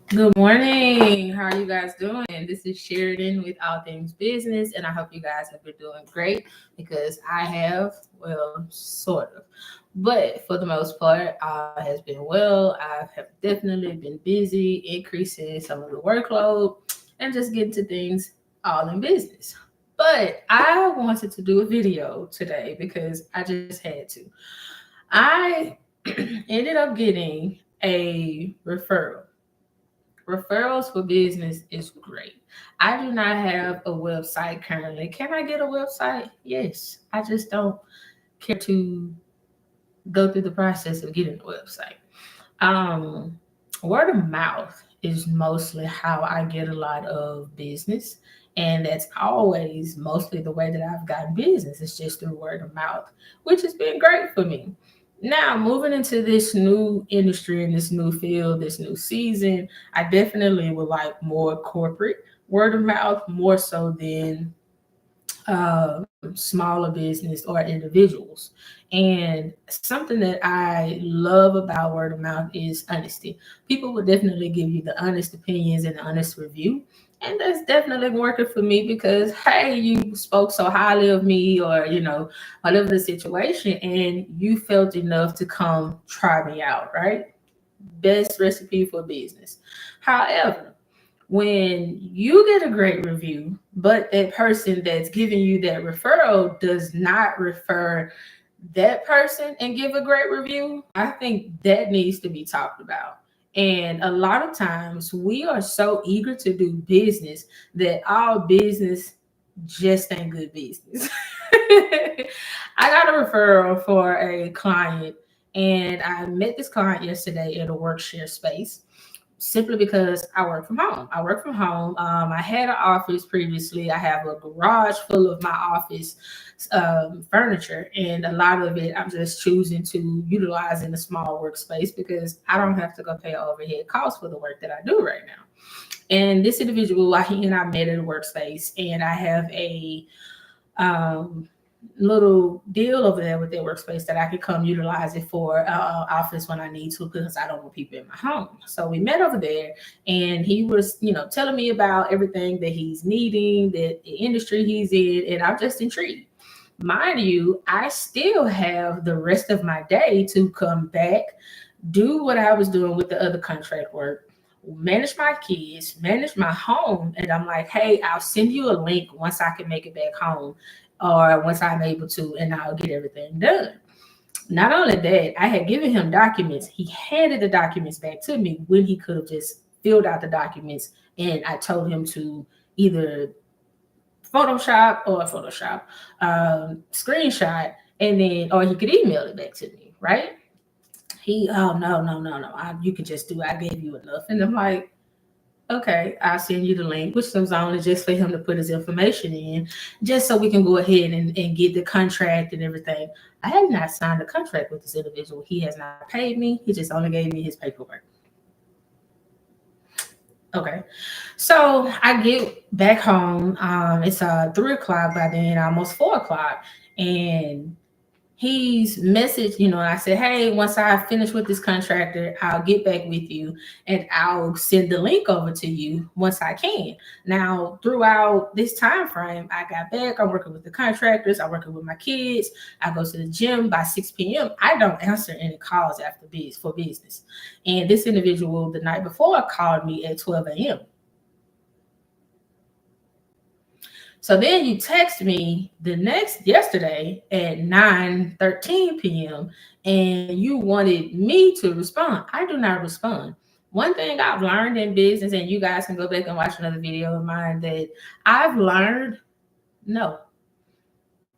Good morning. How are you guys doing? This is Sheridan with All Things Business, and I hope you guys have been doing great because I have, well, sort of. But for the most part, all has been well. I have definitely been busy, increasing some of the workload, and just getting to things all in business. But I wanted to do a video today because I just had to. I ended up getting a referral. Referrals for business is great. I do not have a website currently. Can I get a website? Yes. I just don't care to go through the process of getting a website. Um, Word of mouth is mostly how I get a lot of business. And that's always mostly the way that I've gotten business. It's just through word of mouth, which has been great for me. Now, moving into this new industry and this new field, this new season, I definitely would like more corporate word of mouth, more so than smaller business or individuals. And something that I love about word of mouth is honesty. People will definitely give you the honest opinions and the honest review. And that's definitely working for me because, hey, you spoke so highly of me, or, whatever the situation, and you felt enough to come try me out, right? Best recipe for business. However, when you get a great review, but that person that's giving you that referral does not refer that person and give a great review, I think that needs to be talked about. And a lot of times we are so eager to do business that our business just ain't good business. I got a referral for a client, and I met this client yesterday at a work share space simply because I work from home. I work from home. I had an office previously. I have a garage full of my office furniture, and a lot of it I'm just choosing to utilize in a small workspace because I don't have to go pay overhead costs for the work that I do right now. And this individual, he and I met at a workspace, and I have a um, little deal over there with their workspace that I could come utilize it for office when I need to because I don't want people in my home. So we met over there, and he was, telling me about everything that he's needing, that the industry he's in, and I'm just intrigued. Mind you, I still have the rest of my day to come back, do what I was doing with the other contract work, manage my kids, manage my home. And I'm like, hey, I'll send you a link once I can make it back home or once I'm able to, and I'll get everything done. Not only that, I had given him documents. He handed the documents back to me when he could have just filled out the documents. And I told him to either screenshot, and then, or he could email it back to me, right? He, oh, no, no, no, no. You can just do it. I gave you enough. And I'm like, okay, I'll send you the link, which was only just for him to put his information in, just so we can go ahead and get the contract and everything. I have not signed a contract with this individual. He has not paid me. He just only gave me his paperwork. Okay. So I get back home. It's 3 o'clock by then, almost 4 o'clock. And he's messaged, I said, hey, once I finish with this contractor, I'll get back with you and I'll send the link over to you once I can. Now, throughout this time frame, I got back, I'm working with the contractors, I'm working with my kids, I go to the gym by 6 p.m. I don't answer any calls after for business. And this individual the night before called me at 12 a.m. So then you text me yesterday at 9:13 p.m. and you wanted me to respond. I do not respond. One thing I've learned in business, and you guys can go back and watch another video of mine, that I've learned, no.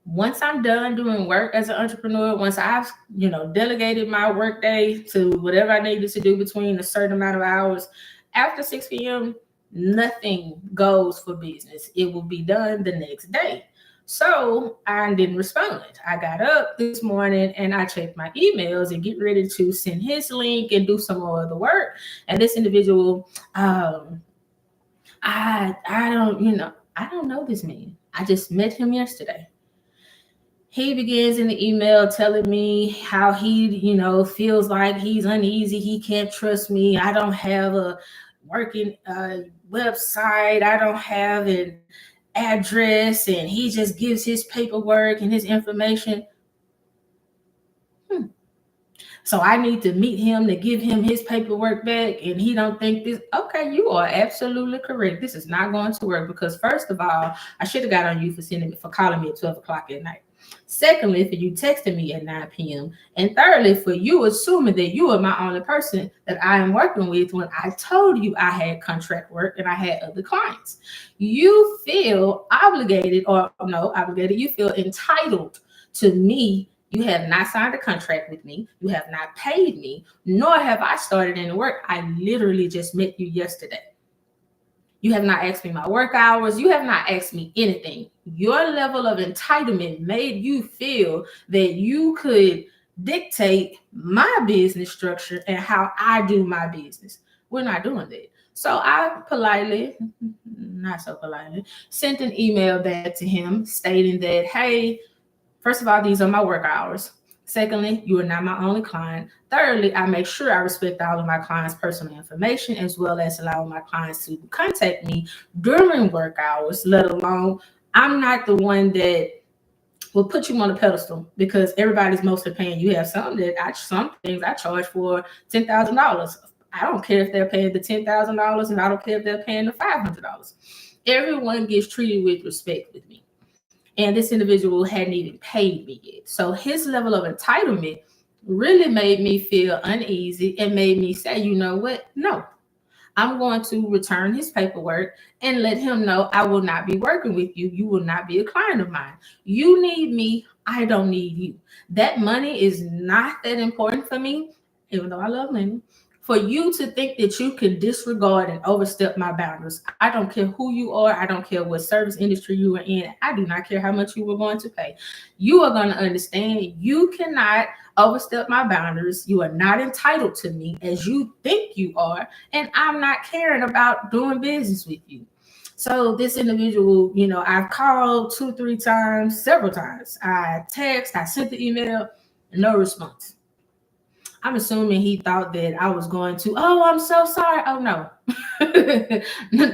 Once I'm done doing work as an entrepreneur, once I've, delegated my work day to whatever I needed to do between a certain amount of hours, after 6 p.m., nothing goes for business. It will be done the next day. So I didn't respond. I got up this morning and I checked my emails and get ready to send his link and do some more of the work. And this individual, I don't, I don't know this man. I just met him yesterday. He begins in the email telling me how he, feels like he's uneasy. He can't trust me. I don't have a working website. I don't have an address, and he just gives his paperwork and his information. Hmm. So I need to meet him to give him his paperwork back, and he don't think this. Okay, you are absolutely correct. This is not going to work because first of all, I should have got on you for calling me at 12 o'clock at night. Secondly, for you texting me at 9 p.m. And thirdly, for you assuming that you are my only person that I am working with when I told you I had contract work and I had other clients. You feel obligated, or no, obligated, you feel entitled to me. You have not signed a contract with me. You have not paid me, nor have I started any work. I literally just met you yesterday. You have not asked me my work hours. You have not asked me anything. Your level of entitlement made you feel that you could dictate my business structure and how I do my business. We're not doing that. So I politely, not so politely, sent an email back to him stating that, hey, first of all, these are my work hours. Secondly, you are not my only client. Thirdly, I make sure I respect all of my clients' personal information as well as allowing my clients to contact me during work hours, let alone I'm not the one that will put you on a pedestal because everybody's mostly paying. You have some things I charge for $10,000. I don't care if they're paying the $10,000 and I don't care if they're paying the $500. Everyone gets treated with respect with me, and this individual hadn't even paid me yet. So his level of entitlement really made me feel uneasy and made me say, you know what? No, I'm going to return his paperwork and let him know I will not be working with you. You will not be a client of mine. You need me. I don't need you. That money is not that important for me, even though I love money. For you to think that you can disregard and overstep my boundaries, I don't care who you are. I don't care what service industry you are in. I do not care how much you were going to pay. You are going to understand you cannot overstep my boundaries. You are not entitled to me as you think you are, and I'm not caring about doing business with you. So this individual, I've called 2, 3 times, several times. I text, I sent the email, no response. I'm assuming he thought that I was going to, oh, I'm so sorry. Oh, no.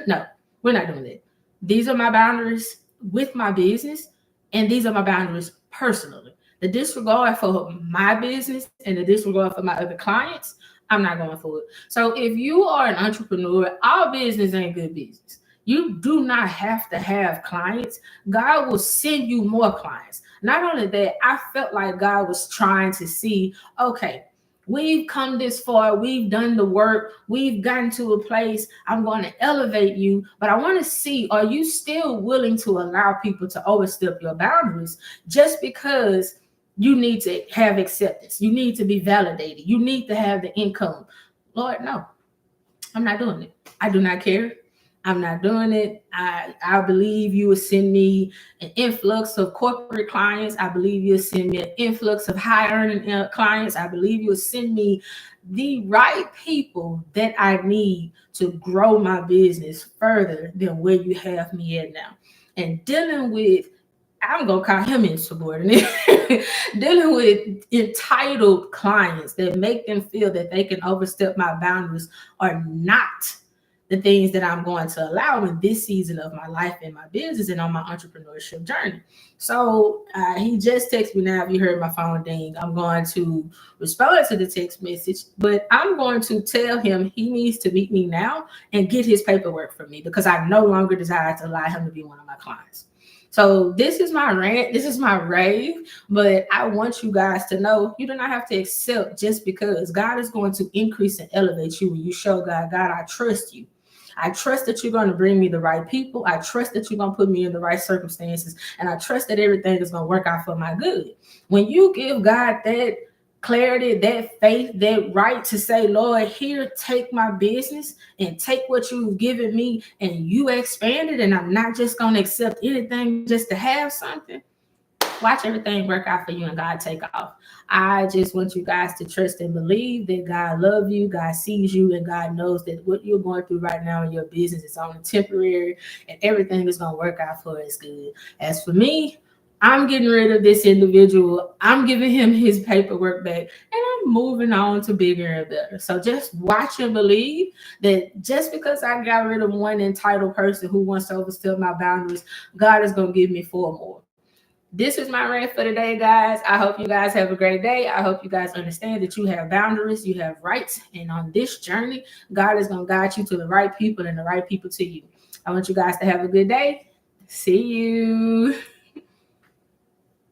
No, we're not doing that. These are my boundaries with my business, and these are my boundaries personally. The disregard for my business and the disregard for my other clients, I'm not going for it. So if you are an entrepreneur, our business ain't good business. You do not have to have clients. God will send you more clients. Not only that, I felt like God was trying to see, okay, we've come this far. We've done the work. We've gotten to a place. I'm going to elevate you. But I want to see, are you still willing to allow people to overstep your boundaries just because you need to have acceptance? You need to be validated. You need to have the income. Lord, no, I'm not doing it. I do not care. I'm not doing it. I believe you will send me an influx of corporate clients. I believe you'll send me an influx of high earning clients. I believe you'll send me the right people that I need to grow my business further than where you have me at now. And dealing with, I'm gonna call him insubordinate. Dealing with entitled clients that make them feel that they can overstep my boundaries are not the things that I'm going to allow in this season of my life and my business and on my entrepreneurship journey. So he just texted me now. If you heard my phone ding, I'm going to respond to the text message, but I'm going to tell him he needs to meet me now and get his paperwork from me because I no longer desire to allow him to be one of my clients. So this is my rant. This is my rave. But I want you guys to know you do not have to accept just because God is going to increase and elevate you when you show God, I trust you. I trust that you're going to bring me the right people. I trust that you're going to put me in the right circumstances. And I trust that everything is going to work out for my good. When you give God that clarity, that faith, that right to say, Lord, here, take my business and take what you've given me and you expand it. And I'm not just going to accept anything just to have something. Watch everything work out for you and God take off. I just want you guys to trust and believe that God loves you, God sees you, and God knows that what you're going through right now in your business is only temporary and everything is going to work out for us good. As for me, I'm getting rid of this individual. I'm giving him his paperwork back, and I'm moving on to bigger and better. So just watch and believe that just because I got rid of one entitled person who wants to overstep my boundaries, God is going to give me four more. This is my rant for today, guys. I hope you guys have a great day. I hope you guys understand that you have boundaries, you have rights, and on this journey, God is going to guide you to the right people and the right people to you. I want you guys to have a good day. See you.